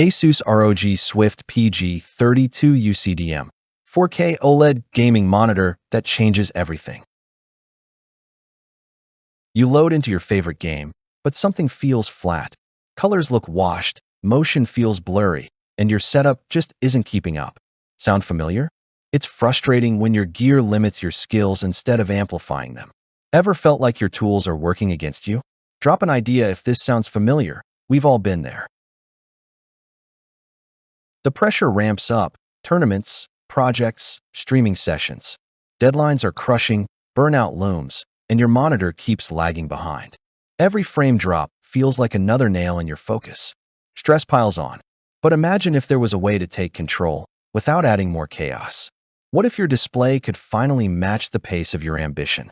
ASUS ROG Swift PG32UCDM, 4K OLED gaming monitor that changes everything. You load into your favorite game, but something feels flat. Colors look washed, motion feels blurry, and your setup just isn't keeping up. Sound familiar? It's frustrating when your gear limits your skills instead of amplifying them. Ever felt like your tools are working against you? Drop an idea if this sounds familiar. We've all been there. The pressure ramps up: tournaments, projects, streaming sessions. Deadlines are crushing, burnout looms, and your monitor keeps lagging behind. Every frame drop feels like another nail in your focus. Stress piles on. But imagine if there was a way to take control without adding more chaos. What if your display could finally match the pace of your ambition?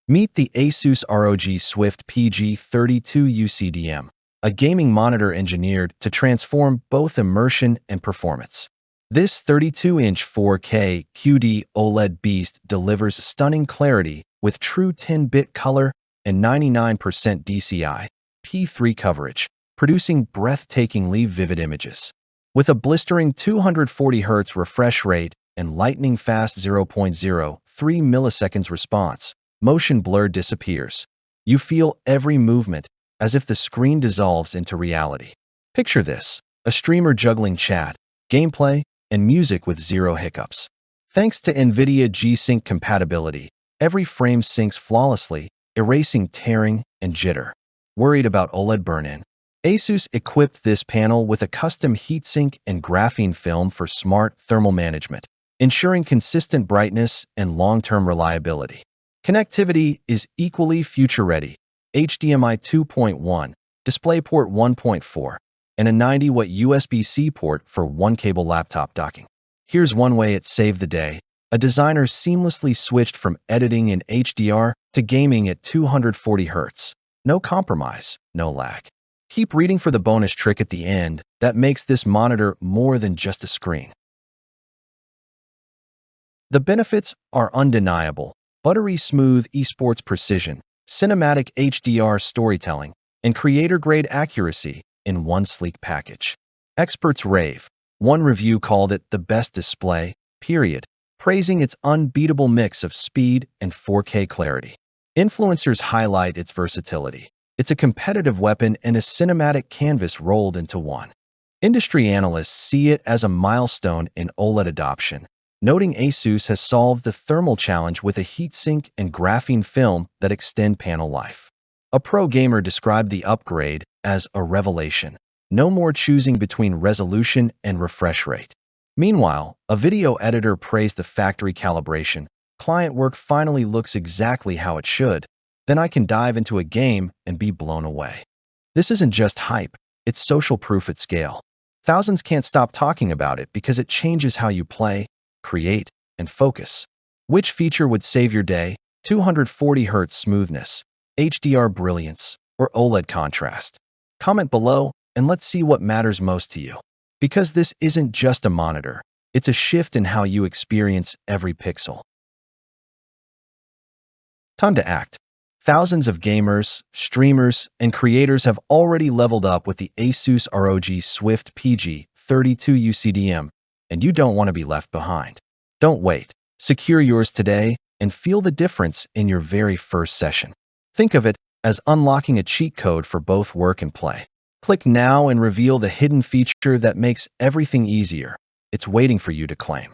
Meet the ASUS ROG Swift PG32UCDM, a gaming monitor engineered to transform both immersion and performance. This 32-inch 4K QD OLED beast delivers stunning clarity with true 10-bit color and 99% DCI P3 coverage, producing breathtakingly vivid images. With a blistering 240 Hz refresh rate and lightning-fast 0.03 milliseconds response, motion blur disappears. You feel every movement as if the screen dissolves into reality. Picture this: a streamer juggling chat, gameplay, and music with zero hiccups. Thanks to NVIDIA G-Sync compatibility, every frame syncs flawlessly, erasing tearing and jitter. Worried about OLED burn-in? ASUS equipped this panel with a custom heatsink and graphene film for smart thermal management, ensuring consistent brightness and long-term reliability. Connectivity is equally future-ready: HDMI 2.1, DisplayPort 1.4, and a 90-watt USB-C port for one-cable laptop docking. Here's one way it saved the day. A designer seamlessly switched from editing in HDR to gaming at 240 Hz. No compromise, no lag. Keep reading for the bonus trick at the end that makes this monitor more than just a screen. The benefits are undeniable: buttery smooth esports precision, cinematic HDR storytelling, and creator-grade accuracy in one sleek package. Experts rave. One review called it the best display, period, praising its unbeatable mix of speed and 4K clarity. Influencers highlight its versatility. It's a competitive weapon and a cinematic canvas rolled into one. Industry analysts see it as a milestone in OLED adoption, noting ASUS has solved the thermal challenge with a heatsink and graphene film that extend panel life. A pro gamer described the upgrade as a revelation. No more choosing between resolution and refresh rate. Meanwhile, a video editor praised the factory calibration. Client work finally looks exactly how it should. Then I can dive into a game and be blown away. This isn't just hype, it's social proof at scale. Thousands can't stop talking about it because it changes how you play, create, and focus. Which feature would save your day? 240 Hz smoothness, HDR brilliance, or OLED contrast? Comment below and let's see what matters most to you. Because this isn't just a monitor, it's a shift in how you experience every pixel. Time to act. Thousands of gamers, streamers, and creators have already leveled up with the ASUS ROG Swift PG32UCDM, and you don't want to be left behind. Don't wait. Secure yours today and feel the difference in your very first session. Think of it as unlocking a cheat code for both work and play. Click now and reveal the hidden feature that makes everything easier. It's waiting for you to claim.